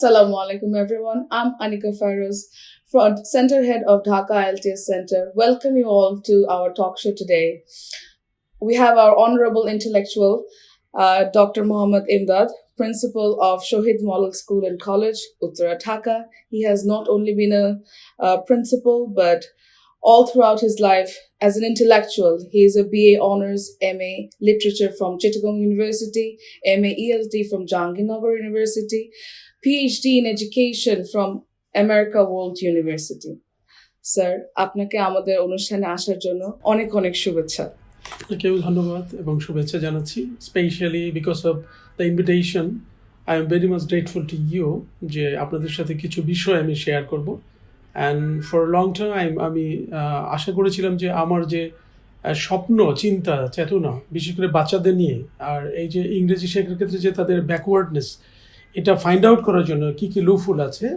Assalamu alaikum everyone. I'm Anika Farouz, front center head of Dhaka IELTS Center. Welcome you all to our talk show today. We have our honorable intellectual, Dr. Mohammad Imdad, principal of Shohid Model School and College, Uttara Dhaka. He has not only been a principal, but all throughout his life as an intellectual. He is a BA Honours MA Literature from Chittagong University, MA ELT from Jahangirnagar University, PhD in Education from America World University. Sir, আপনাকে আমাদের অনুষ্ঠানে আসার জন্য অনেক অনেক শুভেচ্ছা। আপনাকেও ধন্যবাদ এবং শুভেচ্ছা জানাচ্ছি, specially because of the invitation. I am very much grateful to you যে আপনাদের সাথে কিছু বিষয় আমি শেয়ার করব। অ্যান্ড ফর লং টাইম আমি আশা করেছিলাম যে আমার যে স্বপ্ন, চিন্তা, চেতনা, বিশেষ করে বাচ্চাদের নিয়ে, আর এই যে ইংরেজি শেখার ক্ষেত্রে যে তাদের ব্যাকওয়ার্ডনেস, এটা ফাইন্ড আউট করার জন্য কী কী লুফুল আছে,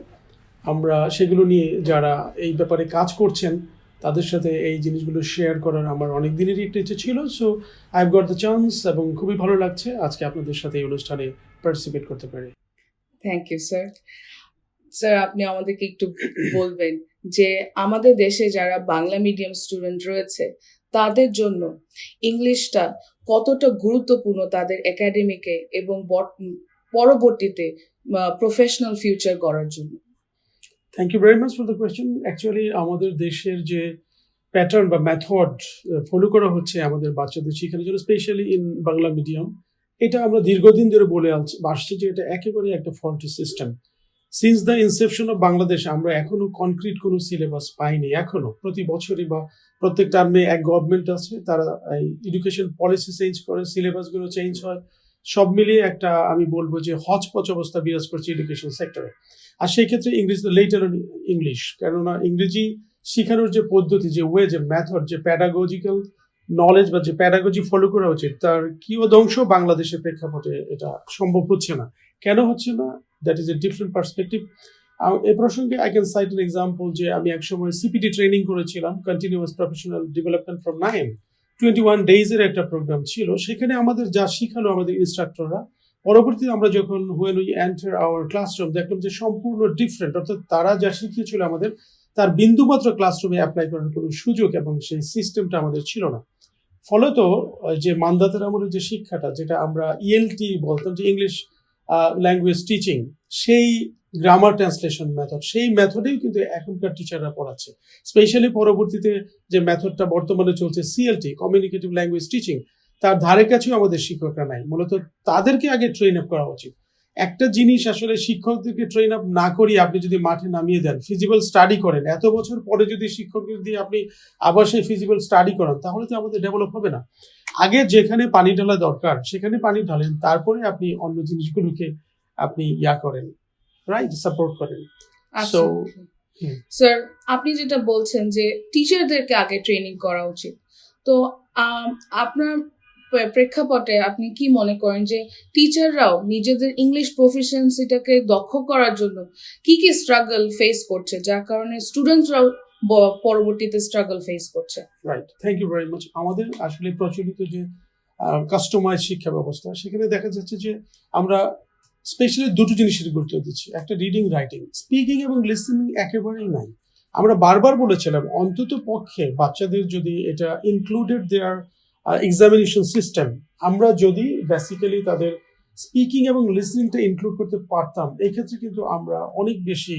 আমরা সেগুলো নিয়ে যারা এই ব্যাপারে কাজ করছেন তাদের সাথে এই জিনিসগুলো শেয়ার করার আমার অনেক দিনেরই একটা ইচ্ছে ছিল। So I have got the chance এবং খুবই ভালো লাগছে আজকে আপনাদের সাথে এই অনুষ্ঠানে পার্টিসিপেট করতে পারি। Thank you sir. স্যার, আপনি আমাদেরকে একটু বলবেন যে আমাদের দেশে যারা বাংলা মিডিয়াম স্টুডেন্ট রয়েছে তাদের জন্য ইংলিশটা কতটা গুরুত্বপূর্ণ তাদের একাডেমিকে এবং পরবর্তীতে প্রফেশনাল ফিউচার গড়ার জন্য। Thank you very much for the question. Actually আমাদের দেশের যে প্যাটার্ন বা মেথড ফলো করা হচ্ছে আমাদের বাচ্চাদের শেখানোর জন্য, স্পেশালি ইন বাংলা মিডিয়াম, এটা আমরা দীর্ঘদিন ধরে বলে আসছি যে এটা একেবারে একটা faulty system. Since the Inception of Bangladesh আমরা এখনো কনক্রিট কোনো সিলেবাস পাইনি। এখনো প্রতি বছরই বা প্রত্যেক টার্মে এক গভর্নমেন্ট আছে, তারা এই এডুকেশন পলিসি চেঞ্জ করে, সিলেবাসগুলো চেঞ্জ হয়, সব মিলিয়ে একটা আমি বলবো যে হচপচ অবস্থা বিরাজ করছে এডুকেশন সেক্টরে। আর সেই ক্ষেত্রে ইংরেজি লেটার ইংলিশ, কেননা ইংরেজি শেখানোর যে পদ্ধতি, যে ওয়ে, যে মেথড, যে প্যাডাগজিক্যাল নলেজ বা যে প্যাডাগজি ফলো করা উচিত, তার কিয়দংশ বাংলাদেশের প্রেক্ষাপটে এটা সম্ভব হচ্ছে না। কেন হচ্ছে না? That is a different perspective. এই প্রসঙ্গে I can cite an example যে আমি একসময় সিপিটি ট্রেনিং করেছিলাম, কন্টিনিউয়াস প্রফেশনাল ডেভেলপমেন্ট ফ্রম 21 ডেজের একটা প্রোগ্রাম ছিল। সেখানে আমাদের যা শিখালো আমাদের ইনস্ট্রাক্টররা, পরবর্তীতে আমরা যখন when we enter our classroom দেখলাম যে সম্পূর্ণ ডিফারেন্ট। অর্থাৎ তারা যা শিখিয়েছিল আমাদের, তার বিন্দুমাত্র ক্লাসরুমে অ্যাপ্লাই করার কোনো সুযোগ এবং সেই সিস্টেমটা আমাদের ছিল না। ফলত যে মানদাতার আমলের যে শিক্ষাটা, যেটা আমরা ইএলটি বলতাম, যে ইংলিশ ল্যাঙ্গুয়েজ টিচিং, সেই গ্রামার ট্রান্সলেশন মেথড, সেই মেথডেই কিন্তু এখনকার টিচাররা পড়াচ্ছে। স্পেশালি পরবর্তীতে যে মেথডটা বর্তমানে চলছে, সিএলটি, কমিউনিকেটিভ ল্যাঙ্গুয়েজ টিচিং, তার ধারে কাছেও আমাদের শিক্ষকরা নাই। মূলত তাদেরকে আগে ট্রেন আপ করা উচিত। একটা জিনিস আসলে শিক্ষকদেরকে ট্রেন আপ না করিয়ে আপনি যদি মাঠে নামিয়ে দেন, ফিজিবল স্টাডি করেন, এত বছর পরে যদি শিক্ষকদের দিয়ে আপনি আবার সেই ফিজিবল স্টাডি করান, তাহলে তো আমাদের ডেভেলপ হবে না। আগে যেখানে পানি ঢালা দরকার সেখানে পানি ঢালেন, তারপরে আপনি অন্য জিনিসগুলোকে আপনি করেন, রাইট, সাপোর্ট করেন। সো স্যার, আপনি যেটা বলছেন যে টিচারদেরকে আগে ট্রেনিং করা উচিত, তো আপনার প্রেক্ষাপটে আপনি কি মনে করেন যে টিচাররাও নিজেদের ইংলিশ প্রফিসিয়েন্সিটাকে দক্ষ করার জন্য কি কি স্ট্রাগল ফেস করছে, যার কারণে স্টুডেন্টসরাও পরবর্তীতে স্ট্রাগল ফেস করছে? Right, thank you very much. আমাদের আসলে প্রচলিত যে কাস্টমাইজ শিক্ষা ব্যবস্থা, সেখানে দেখা যাচ্ছে যে আমরা স্পেশালি দুটো জিনিসের গুরুত্ব দিচ্ছি। একটা রিডিং, রাইটিং, স্পিকিং এবং লিসেনিং একেবারেই নাই। আমরা বারবার বলেছিলাম অন্তত পক্ষে বাচ্চাদের যদি এটা ইনক্লুডেড দেয়ার এক্সামিনেশন সিস্টেম, আমরা যদি বেসিক্যালি তাদের স্পিকিং এবং লিসনিংটা ইনক্লুড করতে পারতাম, এই ক্ষেত্রে কিন্তু আমরা অনেক বেশি,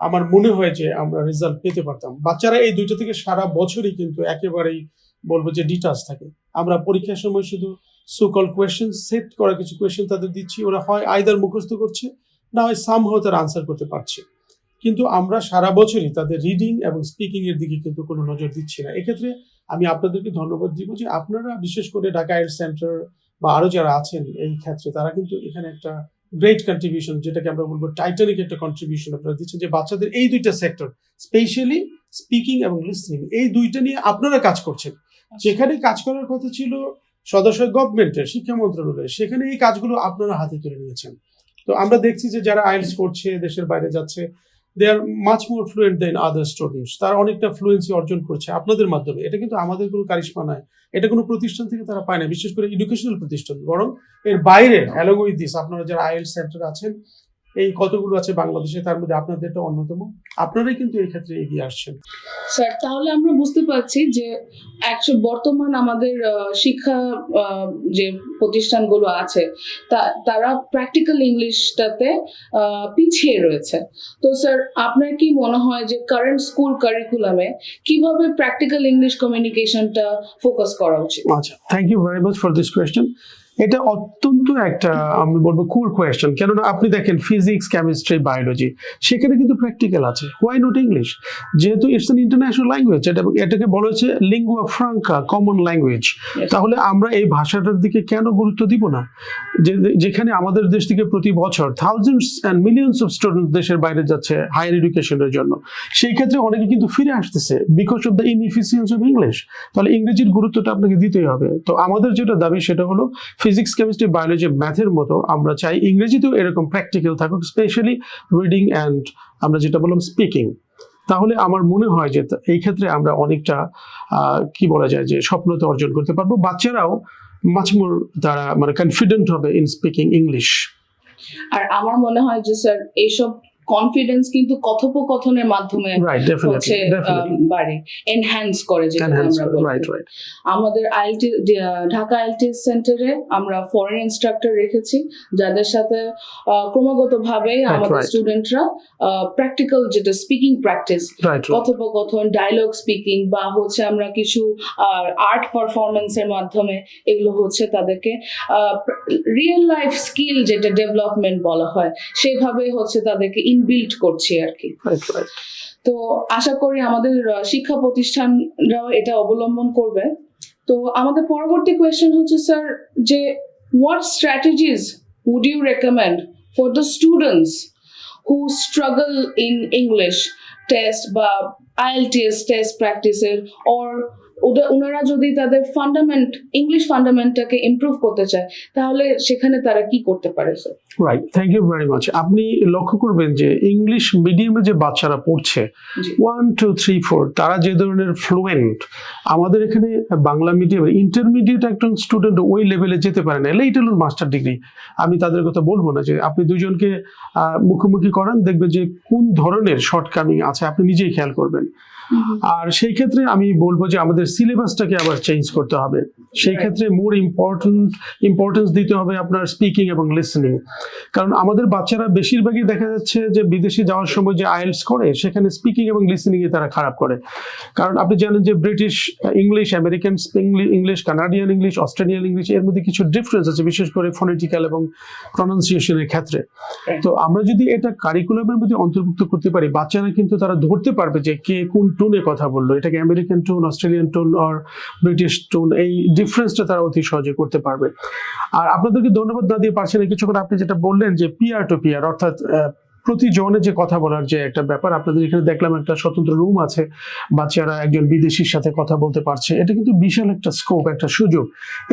আমার মনে হয় যে আমরা রেজাল্ট পেতে পারতাম। বাচ্চারা এই দুইটা থেকে সারা বছরই কিন্তু একেবারেই বলবো যে ডিটাচ থাকে। আমরা পরীক্ষার সময় শুধু সোকল কোয়েশ্চেন সেট করা কিছু কোয়েশ্চেন তাদের দিচ্ছি, ওরা হয় আইদার মুখস্থ করছে, না হয় সামহাউ তার আনসার করতে পারছে, কিন্তু আমরা সারা বছরই তাদের রিডিং এবং স্পিকিং এর দিকে কিন্তু কোনো নজর দিচ্ছি না। এক্ষেত্রে আমি আপনাদেরকে ধন্যবাদ দিব যে আপনারা, বিশেষ করে ঢাকা আইএলটিএস সেন্টার বা আরো যারা আছেন এই ক্ষেত্রে, তারা কিন্তু এখানে একটা গ্রেট কন্ট্রিবিউশন, যেটাকে আমরা বলবো টাইটানিক একটা কন্ট্রিবিউশন আপনারা দিচ্ছেন, যে বাচ্চাদের এই দুইটা সেক্টর, স্পেশালি স্পিকিং এবং লিসনিং, এই দুইটা নিয়ে আপনারা কাজ করছেন। যেখানে কাজ করার কথা ছিল সদস্য গভর্নমেন্টের, শিক্ষা মন্ত্রণালয়ের, সেখানে এই কাজগুলো আপনারা হাতে তুলে নিয়েছেন। তো আমরা দেখছি যে যারা আইএলটিএস করছে, দেশের বাইরে যাচ্ছে, they are much more fluent than other students. তারা অনেকটা ফ্লুয়েন্সি অর্জন করছে আপনাদের মাধ্যমে। এটা কিন্তু আমাদের কোনো কারিশমা নয়, এটা কোনো প্রতিষ্ঠান থেকে তারা পায় না, বিশেষ করে এডুকেশনাল প্রতিষ্ঠান, বরং এর বাইরে অ্যালং উইথ দিস আপনারা যারা আইএলটিএস সেন্টার আছেন, এই কতগুলো আছে বাংলাদেশে, তার মধ্যে আপনাদেরটা অন্যতম। আপনারাই কিন্তু এই ক্ষেত্রে এগিয়ে আসছেন। স্যার, তাহলে আমরা বুঝতে পারছি যে বর্তমান আমাদের শিক্ষা যে প্রতিষ্ঠানগুলো আছে তারা প্র্যাকটিক্যাল ইংলিশটাতে পিছিয়ে রয়েছে। তো স্যার, আপনার কি মনে হয় যে কারেন্ট স্কুল কারিকুলামে কিভাবে প্র্যাকটিক্যাল ইংলিশ কমিউনিকেশনটা ফোকাস করা উচিত? আচ্ছা, thank you very much for this question. এটা অত্যন্ত একটা আমি বলবো কুল কোয়েশ্চেন, কেননা আপনি দেখেন ফিজিক্স, কেমিস্ট্রি, বায়োলজি সেখানে কিন্তু প্র্যাকটিক্যাল আছে, হোয়াই নট ইংলিশ? যেহেতু ইটস অ্যান ইন্টারন্যাশনাল ল্যাঙ্গুয়েজ, এটাকে বলা হয়েছে লিঙ্গুয়া ফ্রাঙ্কা, কমন ল্যাঙ্গুয়েজ। তাহলে আমরা এই ভাষাটার দিকে কেন গুরুত্ব দিব না? যেখানে আমাদের দেশ থেকে প্রতি বছর thousands and millions of student দেশের বাইরে যাচ্ছে হায়ার এডুকেশনের জন্য, সেই ক্ষেত্রে অনেকে কিন্তু ফিরে আসতেছে because of the inefficiency of English. তাহলে ইংরেজির গুরুত্বটা আপনাকে দিতেই হবে। তো আমাদের যেটা দাবি সেটা হলো ফিজিক্স, কেমিস্ট্রি, বায়োলজি, ম্যাথের মতো আমরা চাই ইংরেজিতেও এরকম প্র্যাকটিক্যাল থাকুক, স্পেশালি রিডিং অ্যান্ড আমরা যেটা বললাম স্পিকিং। তাহলে আমার মনে হয় যে এই ক্ষেত্রে আমরা অনেকটা কি বলা যায় যে সফলতা অর্জন করতে পারবো। বাচ্চারাও মাচ মোর তারা মানে কনফিডেন্ট হবে ইন স্পিকিং ইংলিশ। আর আমার মনে হয় যে স্যার এইসব কনফিডেন্স কিন্তু কথোপকথনের মাধ্যমে হচ্ছে বাড়ে, এনহ্যান্স করে, যেটা আমরা বলি। আমাদের ঢাকা আইএলটিএস সেন্টারে আমরা ফরেন ইনস্ট্রাক্টর রেখেছি, যাদের সাথে ক্রমাগতভাবে আমাদের স্টুডেন্টরা প্র্যাকটিক্যাল যেটা স্পিকিং প্র্যাকটিস, কথোপকথন, ডায়লগ স্পিকিং বা হচ্ছে আমরা কিছু আর্ট পারফরমেন্সের মাধ্যমে এগুলো হচ্ছে তাদেরকে রিয়েল লাইফ স্কিল যেটা ডেভেলপমেন্ট বলা হয়, সেভাবে হচ্ছে তাদেরকে ইনবিল্ড করছি আর কি। তো আশা করি আমাদের শিক্ষা প্রতিষ্ঠানরাও এটা অবলম্বন করবে। তো আমাদের পরবর্তী কোয়েশ্চেন হচ্ছে স্যার যে what strategies would you recommend for the students who struggle in English test বা IELTS test practices, or ওনারা যদি তাদের ইংলিশ ফান্ডামেন্টটাকে ইমপ্রুভ করতে চায়, তাহলে সেখানে তারা কি করতে পারে sir? Right, thank you very much. আপনি লক্ষ্য করবেন যে ইংলিশ মিডিয়ামে যে বাচ্চারা পড়ছে 1, 2, 3, 4 তারা যে ধরনের ফ্লুয়েন্ট, আমাদের এখানে বাংলা মিডিয়ামে ইন্টারমিডিয়েট একজন স্টুডেন্ট ওই লেভেলে যেতে পারে না, লেট অ্যালোন মাস্টার ডিগ্রি। আমি তাদের কথা বলবো না, যে আপনি দুজনকে মুখোমুখি করান, দেখবেন যে কোন ধরনের শর্টকামিং আছে আপনি নিজেই খেয়াল করবেন। আর সেই ক্ষেত্রে আমি বলবো যে আমাদের সিলেবাসটাকে আবার চেঞ্জ করতে হবে। সেই ক্ষেত্রে মোর ইম্পর্টেন্স দিতে হবে আপনার স্পিকিং এবং লিসেনিং। কারণ আমাদের বাচ্চারা বেশিরভাগই দেখা যাচ্ছে যে বিদেশে যাওয়ার সময় যে আইএলটিএস করে, সেখানে স্পিকিং এবং লিসেনিং এ তারা খারাপ করে। কারণ আপনি জানেন যে British English, American English, Canadian English, Australian English, এর মধ্যে কিছু ডিফারেন্স আছে, বিশেষ করে ফোনেটিক্যাল এবং প্রনাউন্সিয়েশনের ক্ষেত্রে। তো আমরা যদি এটা কারিকুলামের মধ্যে অন্তর্ভুক্ত করতে পারি, বাচ্চারা কিন্তু তারা ধরতে পারবে যে কে কোন টোনে কথা বললো, এটাকে আমেরিকান টোন, অস্ট্রেলিয়ান টোন আর ব্রিটিশ টোন, এই ডিফারেন্সটা তারা অতি সহজে করতে পারবে। আর আপনাদেরকে ধন্যবাদ না দিয়ে পারছি না, কিছুক্ষণ আপনি যেটা বললেন যে পিয়ার টু পিয়ার, অর্থাৎ প্রতি জনে যে কথা বলার যে একটা ব্যাপার, আপনাদের এখানে দেখলাম একটা স্বতন্ত্র রুম আছে, বাচ্চারা একজন বিদেশির সাথে কথা বলতে পারছে, এটা কিন্তু বিশাল একটা স্কোপ, একটা সুযোগ।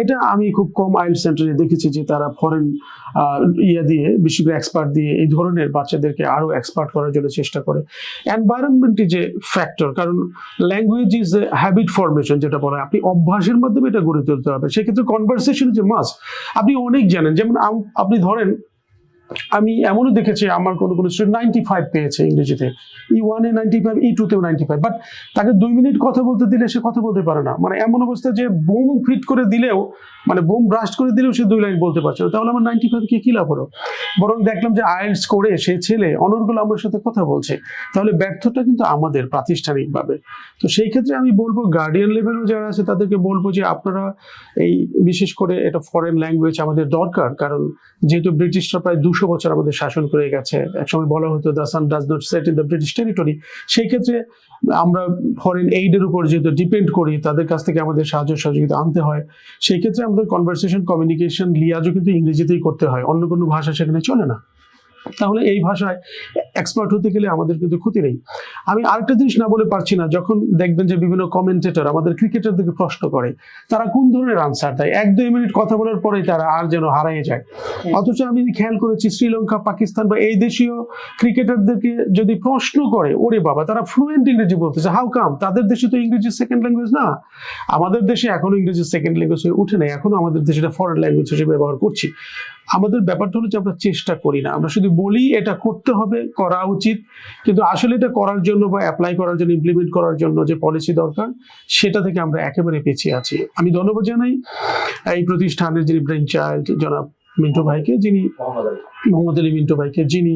এটা আমি খুব কম আইএলটিএস সেন্টারে দেখেছি যে তারা ফরেন দিয়ে, বিশেষ করে এক্সপার্ট দিয়ে এই ধরনের বাচ্চাদেরকে আরো এক্সপার্ট করার জন্য চেষ্টা করে। এনভায়রনমেন্ট যে ফ্যাক্টর, কারণ language is a habit formation, যেটা বলা হয়, আপনি অভ্যাসের মাধ্যমে এটা গড়ে তুলতে হবে। সেক্ষেত্রে কনভারসেশন যে মাস্ট। আপনি অনেক জানেন, যেমন আপনি ধরেন আমি এমনও দেখেছি আমার কোনো স্টুডেন্ট 95 পেয়েছে ইংরেজিতে, E1 এ 95, E2 তেও 95, বাট তাকে 2 মিনিট কথা বলতে দিলে সে কথা বলতে পারে না। মানে এমন অবস্থা যে বোম ফিট করে দিলেও, মানে বোম ব্রাস্ট করে দিলেও সে 2 লাইন বলতে পারছে না। তাহলে আমার 95 কে কি লাভ হলো? বরং দেখলাম যে আইএলটিএস করে সে ছেলে অনর্গল আমার সাথে কথা বলছে। তাহলে ব্যর্থতা কিন্তু আমাদের প্রাতিষ্ঠানিকভাবে। তো সেই ক্ষেত্রে আমি বলবো গার্ডিয়ান লেভেলেও যারা আছে তাদেরকে বলবো যে আপনারা এই বিশেষ করে এটা ফরেন ল্যাঙ্গুয়েজ আমাদের দরকার, কারণ যেহেতু ব্রিটিশরা প্রায় 200 বছর আমাদের শাসন করে গেছে, একসময় বলা হতো the sun does not set in the British territory. সেই ক্ষেত্রে আমরা ফরেন এইডের উপর যেহেতু ডিপেন্ড করি, তাদের কাছ থেকে আমাদের সাহায্য সহযোগিতা আনতে হয়। সেই ক্ষেত্রে আমাদের কনভারসেশন, কমিউনিকেশন, লিয়াজও কিন্তু ইংরেজিতেই করতে হয়, অন্য কোনো ভাষা সেখানে চলে না। তাহলে এই ভাষায় এক্সপার্ট হতে গেলে আমাদের কিন্তু ক্ষতি নেই। আমি আরেকটা জিনিস না বলে পারছি না, যখন দেখবেন যে বিভিন্ন কমেন্টেটর আমাদের ক্রিকেটারদেরকে প্রশ্ন করে, তারা কোন ধরনের আনসার দেয়, 1-2 মিনিট কথা বলার পরেই তারা আর যেন হারিয়ে যায়। অথচ আমি খেয়াল করেছি শ্রীলঙ্কা, পাকিস্তান বা এই দেশীয় ক্রিকেটারদেরকে যদি প্রশ্ন করে, ওরে বাবা তারা ফ্লুয়েন্ট ইংরেজি বলতেছে, হাউ কাম? তাদের দেশে তো ইংরেজি সেকেন্ড ল্যাঙ্গুয়েজ না। আমাদের দেশে এখনো ইংরেজি সেকেন্ড ল্যাঙ্গুয়েজ হয়ে উঠে নাই, এখনো আমাদের দেশে ফরেন ল্যাঙ্গুয়েজ হিসেবে ব্যবহার করছি। আমাদের ব্যাপারটা হলো যে আমরা চেষ্টা করি না, আমরা শুধু বলি এটা করতে হবে, করা উচিত, কিন্তু আসলে এটা করার জন্য বা অ্যাপ্লাই করার জন্য, ইমপ্লিমেন্ট করার জন্য যে পলিসি দরকার সেটা থেকে আমরা একেবারে পিছিয়ে আছি। আমি ধন্যবাদ জানাই এই প্রতিষ্ঠানের যিনি ব্রেন চাইল্ড জনাব মিন্টু ভাইকে, যিনি মোহাম্মদ আলী মিন্টু ভাইকে, যিনি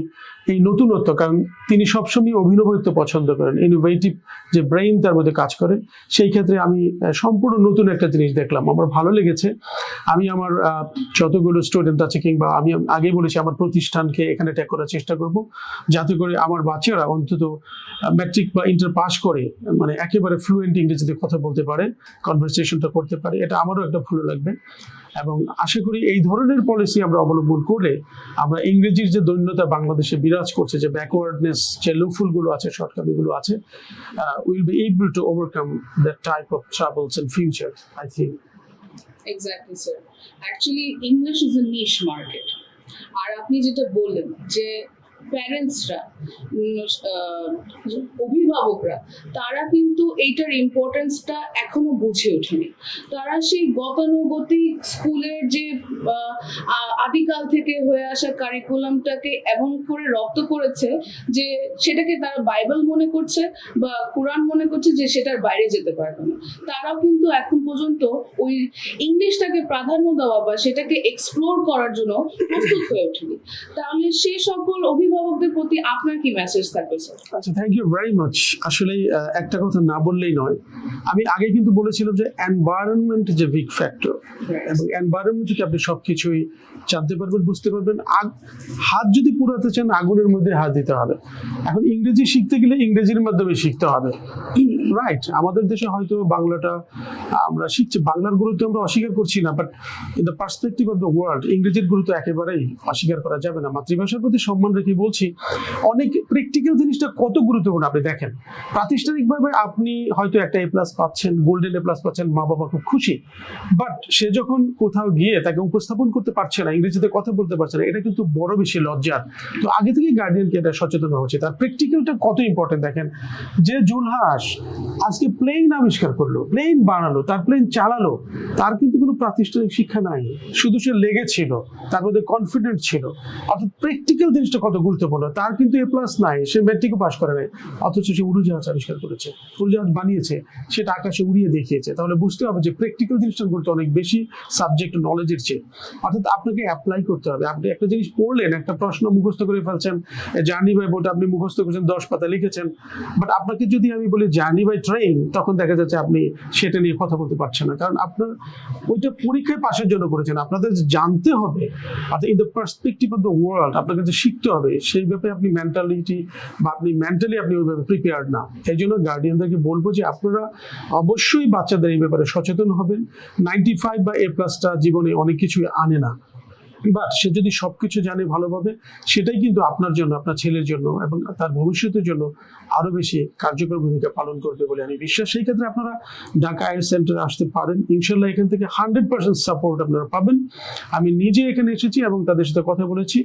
এই নতুনত্ব, কারণ তিনি সবসময় অভিনবত্ব পছন্দ করেন, ইনোভেটিভ যে ব্রেইন তার মধ্যে কাজ করে, সেই ক্ষেত্রে আমি সম্পূর্ণ নতুন একটা জিনিস দেখলাম, আমার ভালো লেগেছে। আমি আমার যতগুলো স্টুডেন্ট আছে, কিংবা আমি আগে বলেছি আমার প্রতিষ্ঠানকে এখানে ট্যাগ করার চেষ্টা করব, যাতে করে আমার বাচ্চারা অন্তত ম্যাট্রিক বা ইন্টার পাস করে মানে একেবারে ফ্লুয়েন্ট ইংরেজিতে কথা বলতে পারে, কনভারসেশনটা করতে পারে, এটা আমারও একটা ভালো লাগবে। এবং আশা করি এই ধরনের পলিসি আমরা অবলম্বন করলে আমরা ইংরেজির যে দৈন্যতা বাংলাদেশে বিরাজ করছে, যে ব্যাকওয়ার্ডনেস, যে লুফুলগুলো আছে, শর্টকামিগুলো আছে, will be able to overcome that type of troubles in future, I think. Exactly sir, actually English is a niche market. আর আপনি যেটা বললেন যে প্যারেন্টসরা, অভিভাবকরা, তারা কিন্তু এইটার ইম্পর্টেন্সটা এখনো বুঝে ওঠেনি। তারা সেই গতানুগতিক স্কুলের যে আদিকাল থেকে হয়ে আসা কারিকুলামটাকে এমন করে রপ্ত করেছে যে সেটাকে তারা বাইবেল মনে করছে বা কোরআন মনে করছে, যে সেটার বাইরে যেতে পারবে না। তারাও কিন্তু এখন পর্যন্ত ওই ইংলিশটাকে প্রাধান্য দেওয়া বা সেটাকে এক্সপ্লোর করার জন্য প্রস্তুত হয়ে ওঠেনি। তাহলে সেই সকল অভিভাবকদের প্রতি আপনার কি মেসেজ থাকবে স্যার? আচ্ছা, থ্যাংক ইউ ভেরি মাচ। আসলে একটা কথা না বললেই নয়, আমি আগে কিন্তু বলেছিলাম যে এনভায়রনমেন্ট যে বিগ ফ্যাক্টর, এবং এনভায়রনমেন্ট থেকে আপনি সবকিছুই জানতে পারবেন, বুঝতে পারবেন। হাত যদি পুরাতে চান, আগুনের মধ্যে হাত দিতে হবে। এখন ইংরেজি শিখতে গেলে ইংরেজির মাধ্যমে শিখতে হবে, রাইট? আমাদের দেশে হয়তো বাংলাটা আমরা শিখছি, বাংলার গুরুত্ব আমরা অস্বীকার করছি না, but in the perspective of the world ইংরেজির গুরুত্ব একেবারেই অস্বীকার করা যাবে না। মাতৃভাষার প্রতি সম্মান রেখে বলছি, অনেক প্র্যাকটিক্যাল জিনিসটা কত গুরুত্বপূর্ণ আপনি দেখেন। প্রাতিষ্ঠানিকভাবে আপনি হয়তো একটা A+ পাচ্ছেন, গোল্ডেন A+ পাচ্ছেন, মা বাবা খুব খুশি, বাট সে যখন কোথাও গিয়ে তাকে উপস্থাপন করতে পারছে না, ইংরেজিতে কথা বলতে পারছে না, এটা কিন্তু বড় বেশি লজ্জার। তো আগে থেকে গার্ডিয়ানকে এটা সচেতন হওয়া উচিত। আর প্র্যাকটিক্যালটা কত ইম্পর্টেন্ট দেখেন, যে জুলহাস আজকে প্লেন আবিষ্কার করলো, প্লেন বানালো, তার প্লেন চালালো, তার কিন্তু কোনো প্রাতিষ্ঠানিক শিক্ষা নাই, শুধু সে লেগেছিল, তার মধ্যে কনফিডেন্ট ছিল। অর্থাৎ প্র্যাকটিক্যাল জিনিসটা কত গুরুত্বপূর্ণ। তার কিন্তু A+ নাই, সে ম্যাট্রিকও পাস করে নাই, অথচ সে উড়োজাহাজ আবিষ্কার করেছে, উড়োজাহাজ বানিয়েছে, সেটা আকাশে উড়িয়ে দেখিয়েছে। তাহলে বুঝতে হবে যে প্র্যাকটিক্যাল জিনিসটার গুরুত্ব অনেক বেশি সাবজেক্ট নলেজের চেয়ে। অর্থাৎ আপনাকে অ্যাপ্লাই করতে হবে। আপনি একটা জিনিস পড়লেন, একটা প্রশ্ন মুখস্থ করে ফেলছেন, জার্নি বাই বোট আপনি মুখস্থ করেছেন, 10 পাতা লিখেছেন, বাট আপনাকে যদি আমি বলি জার্নি বাই ট্রেন, তখন দেখা যাচ্ছে আপনি সেটা নিয়ে কথা বলতে পারছেন না, কারণ আপনার ওইটা পরীক্ষায় পাশের জন্য করেছেন। আপনাদের জানতে হবে, অর্থাৎ in the perspective of the world আপনাকে যে শিখতে হবে, সেই ব্যাপারে আপনি মেন্টালিটি বা আপনি মেন্টালি আপনি ওইভাবে প্রিপেয়ার্ড না। এই জন্য গার্ডিয়ানদেরকে বলবো যে আপনারা অবশ্যই বাচ্চাদের এই ব্যাপারে সচেতন হবেন। 95 বা A+টা জীবনে অনেক কিছুই আনে না, বাট সে যদি সবকিছু জানে ভালোভাবে, সেটাই কিন্তু আপনার জন্য, আপনার ছেলের জন্য এবং তার ভবিষ্যতের জন্য আরো বেশি কার্যকর ভূমিকা পালন করবে বলে আমি বিশ্বাস। সেই ক্ষেত্রে আপনারা ঢাকা আইএলটিএস সেন্টারে আসতে পারেন, ইনশাল্লাহ এখান থেকে 100% সাপোর্ট আপনারা পাবেন। আমি নিজে এখানে এসেছি এবং তাদের সাথে কথা বলেছি।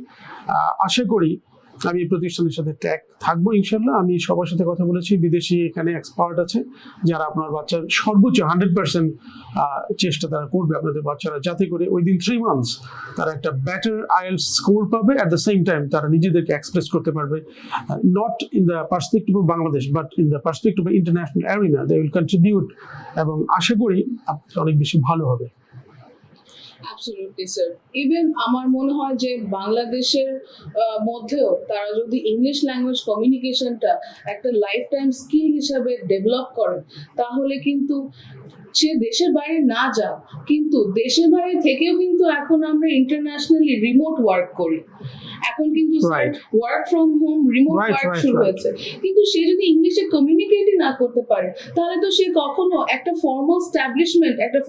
আশা করি আমি এই প্রতিষ্ঠানের সাথে ট্যাগ থাকবো ইনশাল্লাহ। আমি সবার সাথে কথা বলেছি, বিদেশি এখানে এক্সপার্ট আছে যারা আপনার বাচ্চার সর্বোচ্চ 100% চেষ্টা তারা করবে আপনাদের বাচ্চারা, যাতে করে উইদিন 3 মান্থস তারা একটা বেটার আইএলটিএস স্কোর পাবে। অ্যাট দ্য সেম টাইম তারা নিজেদেরকে এক্সপ্রেস করতে পারবে, not in the perspective of Bangladesh but in the perspective of international arena. They will contribute, এবং আশা করি অনেক বেশি ভালো হবে। Absolutely sir. ইভেন আমার মনে হয় যে বাংলাদেশের মধ্যেও তারা যদি ইংলিশ ল্যাঙ্গুয়েজ কমিউনিকেশনটা একটা লাইফ টাইম স্কিল হিসাবে ডেভেলপ করে, তাহলে কিন্তু সে দেশের বাইরে না যাক, কিন্তু দেশের বাইরে থেকেও কিন্তু এখন আমরা ইন্টারন্যাশনালি রিমোট ওয়ার্ক করি। এখন কিন্তু work from home, remote work শুরু হয়েছে। কিন্তু সে যদি ইংলিশে কমিউনিকেটই না করতে পারে, তাহলে তো সে কখনো একটা ফর্মাল স্ট্যাবলিশমেন্ট, একটা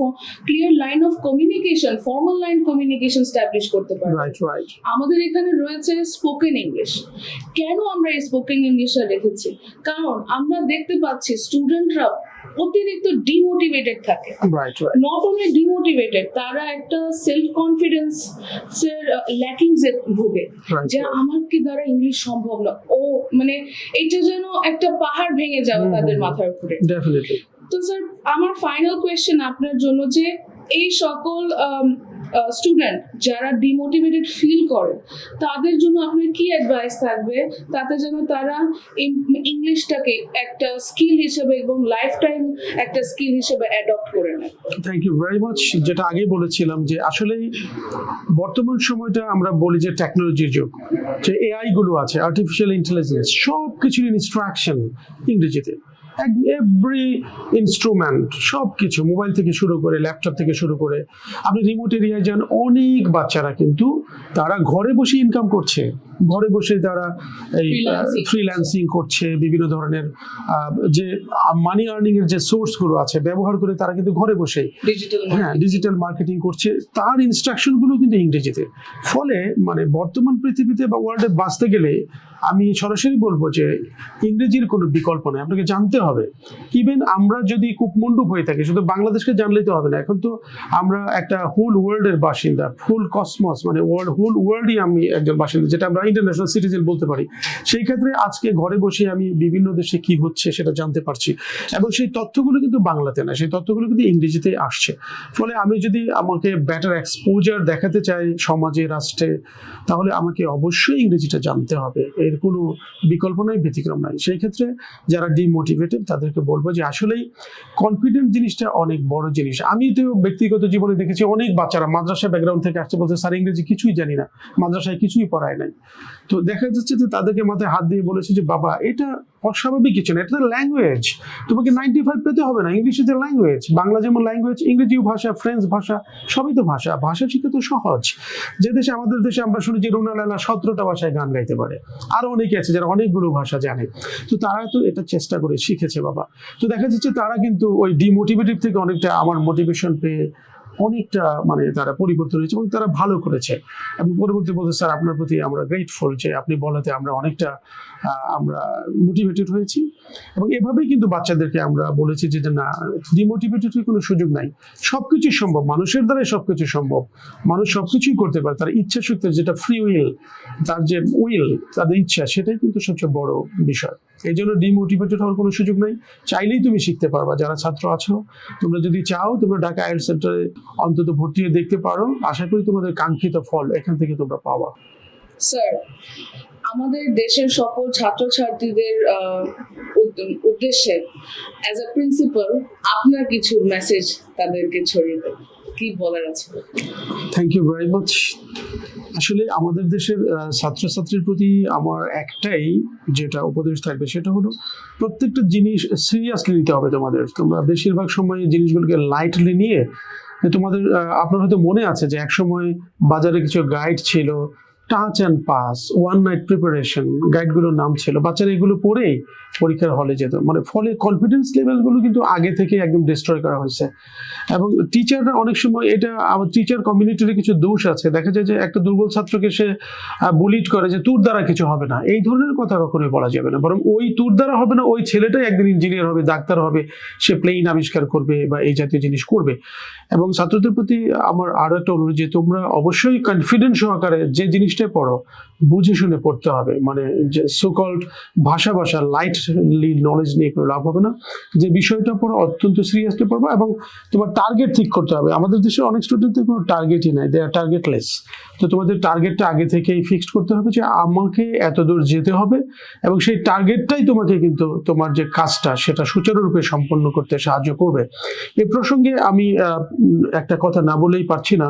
clear line of communication, formal line communication establish করতে পারে। আমাদের এখানে রয়েছে স্পোকেন ইংলিশ। কেন আমরা এই স্পোকেন ইংলিশটা রেখেছি? কারণ আমরা দেখতে পাচ্ছি স্টুডেন্টরা অতিরিক্ত ডিমোটিভেটেড থাকে। নট অনলি ডিমোটিভেটেড, তারা একটা সেলফ কনফিডেন্স এর ল্যাকিংস এ ভোগে, যে আমার কি দ্বারা ইংলিশ সম্ভব না, ও মানে এটা যেন একটা পাহাড় ভেঙে যাবে তাদের মাথার উপরে। তো স্যার, আমার ফাইনাল কোয়েশ্চেন আপনার জন্য, যে এই সকল স্টুডেন্ট যারা ডিমোটিভেটেড ফিল করে তাদের জন্য আপনার কি অ্যাডভাইস থাকবে তাতে যেন তারা ইংলিশটাকে একটা স্কিল হিসেবে এবং লাইফ টাইম একটা স্কিল হিসেবে অ্যাডপ্ট করে নেয়? Thank you very much. যেটা আগে বলেছিলাম যে আসলে বর্তমান সময়টা আমরা বলি যে টেকনোলজির যুগ, যে এআই গুলো আছে, আর্টিফিশিয়াল ইন্টেলিজেন্স, সব কিছুর ইনস্ট্রাকশন ইংরেজিতে। এভরি ইনস্ট্রুমেন্ট, সব কিছু, মোবাইল থেকে শুরু করে ল্যাপটপ থেকে শুরু করে, আপনি রিমোট এরিয়ায় যান, অনেক বাচ্চারা কিন্তু তারা ঘরে বসে ইনকাম করছে, ঘরে বসে তারা এই ফ্রিল্যান্সিং করছে, বিভিন্ন ধরনের যে মানি আর্নিং এর যে সোর্স গুলো আছে ব্যবহার করে তারা কিন্তু ঘরে বসে ডিজিটাল মার্কেটিং করছে, তার ইনস্ট্রাকশন গুলো কিন্তু ইংরেজিতে। ফলে মানে বর্তমান পৃথিবীতে বা ওয়ার্ল্ডে বাঁচতে গেলে আমি সরাসরি বলবো যে ইংরেজির কোনো বিকল্প নেই, আপনাকে জানতে হবে। ইভেন আমরা যদি কূপমণ্ডুক হয়ে থাকি, শুধু বাংলাদেশকে জানলেই তো হবে না, এখন তো আমরা একটা হোল ওয়ার্ল্ডের বাসিন্দা, ফুল কসমস, মানে হোল ওয়ার্ল্ডই আমি একজন বাসিন্দা, যেটা আমরা ইন্টারন্যাশনাল সিটিজেন বলতে পারি। সেই ক্ষেত্রে আজকে ঘরে বসে আমি বিভিন্ন দেশে কি হচ্ছে সেটা জানতে পারছি, এবং সেই তথ্যগুলো কিন্তু বাংলাতে না, সেই তথ্যগুলো কিন্তু ইংরেজিতে আসছে। ফলে আমি যদি আমাকে বেটার এক্সপোজার দেখাতে চাই সমাজে, রাষ্ট্রে, তাহলে আমাকে অবশ্যই ইংরেজিটা জানতে হবে, এর কোনো বিকল্প নাই, ব্যতিক্রম নাই। সেই ক্ষেত্রে যারা ডিমোটিভেটেড তাদেরকে বলবো যে আসলেই কনফিডেন্ট জিনিসটা অনেক বড় জিনিস। আমি তো ব্যক্তিগত জীবনে দেখেছি অনেক বাচ্চারা মাদ্রাসা ব্যাকগ্রাউন্ড থেকে আসছে, বলছে স্যার ইংরেজি কিছুই জানি না, মাদ্রাসায় কিছুই পড়ায় নাই। তো দেখা যাচ্ছে যে তাদেরকে মাথায় হাত দিয়ে বলেছে যে বাবা এটা অস্বাভাবিক কিছু না, এটা তো ল্যাঙ্গুয়েজ, তোমাকে 95 পেতে হবে না, English is A language, Bangla যেমন ল্যাঙ্গুয়েজ, ইংরেজিও ভাষা, ফ্রেঞ্চ ভাষা, সবই তো ভাষা। ভাষা শিখে তো সহজ। যে দেশে, আমাদের দেশে আমরা শুনি যে রুনা লালা 17টা ভাষায় গান গাইতে পারে, আরো অনেকে আছে যারা অনেকগুলো ভাষা জানে, তো তারা তো এটা চেষ্টা করে শিখেছে বাবা। তো দেখা যাচ্ছে তারা কিন্তু ওই ডিমোটিভেটিভ থেকে অনেকটা আমার মোটিভেশন পেয়ে অনেকটা মানে তারা পরিবর্তন হয়েছে এবং তারা ভালো করেছে। এবং পরবর্তী বলতে স্যার আপনার প্রতি আমরা গ্রেটফুল যে আপনি বলাতে আমরা অনেকটা আমরা মোটিভেটেড হয়েছি। এবং এভাবেই কিন্তু বাচ্চাদেরকে আমরা বলেছি যে না, ডিমোটিভেটেড কোনো সুযোগ নাই, সবকিছুই সম্ভব, মানুষের দ্বারাই সবকিছু সম্ভব, মানুষ সবকিছুই করতে পারে, তার ইচ্ছা শক্তি, যেটা ফ্রি উইল, তার যে উইল, তাদের ইচ্ছা, সেটাই কিন্তু সবচেয়ে বড় বিষয়। এই জন্য ডিমোটিভেটেড হওয়ার কোনো সুযোগ নেই, চাইলেই তুমি শিখতে পারবা। যারা ছাত্র আছো, তোমরা যদি চাও তোমরা ঢাকা আইএলটিএস সেন্টারে অন্তত ভর্তি হয়ে দেখতে পারো, আশা করি তোমাদের কাঙ্ক্ষিত ফল এখান থেকে তোমরা পাওয়া। স্যার, আমাদের দেশের সকল ছাত্রছাত্রীদের উদ্দেশ্যে অ্যাজ আ প্রিন্সিপাল আপনার কিছু মেসেজ তাদেরকে ছড়িয়ে দেন, কি বলার আছে? Thank you very much. আসলে আমাদের দেশের ছাত্রছাত্রীর প্রতি আমার একটাই যেটা উপদেশ থাকবে সেটা হলো প্রত্যেকটা জিনিস সিরিয়াসলি নিতে হবে তোমাদের। তোমরা বেশিরভাগ সময় জিনিসগুলোকে লাইটলি নিয়ে, তোমাদের আপনার হয়তো মনে আছে যে এক সময় বাজারে কিছু গাইড ছিল, touch and pass, one night preparation, গাইডগুলোর নাম ছিল, বাচ্চারা এগুলো পড়েই পরীক্ষার হলে যেত। মানে ফলে কনফিডেন্স লেভেলগুলো কিন্তু আগে থেকে একদম ডিস্ট্রয় করা হয়েছে। এবং টিচাররা অনেক সময়, এটা আমার টিচার কমিউনিটির কিছু দোষ আছে, দেখা যায় যে একটা দুর্বল ছাত্রকে সে বুলিট করে যে তোর দ্বারা কিছু হবে না, এই ধরনের কথা কখনোই বলা যাবে না, বরং ওই তোর দ্বারা হবে না, ওই ছেলেটাই একদিন ইঞ্জিনিয়ার হবে, ডাক্তার হবে, সে প্লেন আবিষ্কার করবে বা এই জাতীয় জিনিস করবে। এবং ছাত্রদের প্রতি আমার আরো একটা অনুরোধ যে তোমরা অবশ্যই কনফিডেন্স সহকারে যে জিনিসটাই পড়ো বুঝে শুনে পড়তে হবে। মানে যে সোকল্ড ভাষা লাইটলি নলেজ নিয়ে কোনো লাভ হবে না, যে বিষয়টা পড়ো অত্যন্ত সিরিয়াসলি পড়বা এবং তোমার টার্গেট ঠিক করতে হবে। আমাদের দেশে অনেক স্টুডেন্টদের কোনো টার্গেটই নাই, দে আর টার্গেটলেস। তো তোমাদের টার্গেটটা আগে থেকেই ফিক্সড করতে হবে যে আমাকে এত দূর যেতে হবে, এবং সেই টার্গেটটাই তোমাকে কিন্তু তোমার যে কাজটা সেটা সুচারুরূপে সম্পন্ন করতে সাহায্য করবে। এই প্রসঙ্গে আমি একটা কথা না বলেই পারছি না।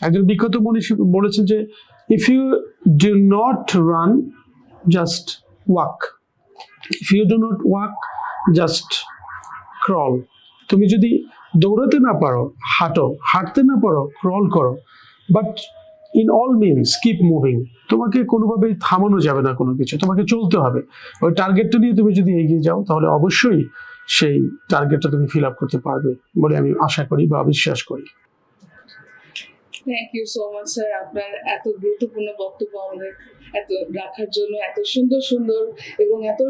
একজন বিখ্যাত মনীষী বলেছেন যে if you do not run, just walk. If you do not walk, just crawl. তুমি যদি দৌড়াতে না পারো, হাঁটো, হাঁটতে না পারো, ক্রল করো, but in all means keep moving. তোমাকে কোনোভাবেই থামানো যাবে না কোনো কিছু, তোমাকে চলতে হবে। ওই টার্গেটটা নিয়ে তুমি যদি এগিয়ে যাও তাহলে অবশ্যই সেই টার্গেটটা তুমি ফিল আপ করতে পারবে বলে আমি আশা করি বা বিশ্বাস করি। Thank you so much sir, আপনার এত গুরুত্বপূর্ণ বক্তব্য আমাদের এত রাখার জন্য, এত সুন্দর সুন্দর এবং এত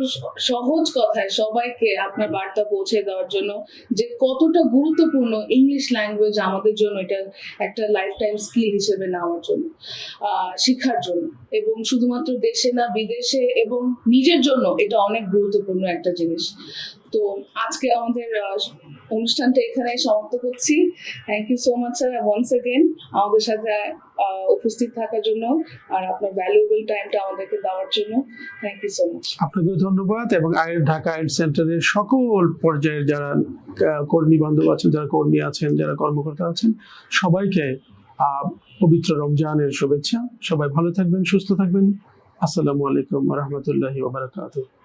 সহজ কথায় সবাইকে আপনার বার্তা পৌঁছে দেওয়ার জন্য, যে কতটা গুরুত্বপূর্ণ ইংলিশ ল্যাঙ্গুয়েজ আমাদের জন্য, এটা একটা লাইফ টাইম স্কিল হিসেবে নেওয়ার জন্য, শিক্ষার জন্য, এবং শুধুমাত্র দেশে না বিদেশে এবং নিজের জন্য এটা অনেক গুরুত্বপূর্ণ একটা জিনিস। তো আজকে আমাদের অনুষ্ঠানটা এখানে সমাপ্ত করছি। Thank you so much sir once again আমাদের সাথে উপস্থিত থাকার জন্য আর আপনার ভ্যালুয়েবল টাইমটা আমাদেরকে দেওয়ার জন্য। Thank you so much. আপনাকেও ধন্যবাদ, এবং ঢাকা আইএলটিএস সেন্টারের সকল পর্যায়ের যারা কর্মী বান্ধব আছেন, যারা কর্মী আছেন, যারা কর্মকর্তা আছেন, সবাইকে পবিত্র রমজানের শুভেচ্ছা। সবাই ভালো থাকবেন, সুস্থ থাকবেন। আসসালামু আলাইকুম ওয়া রাহমাতুল্লাহি ওয়া বারাকাতুহু।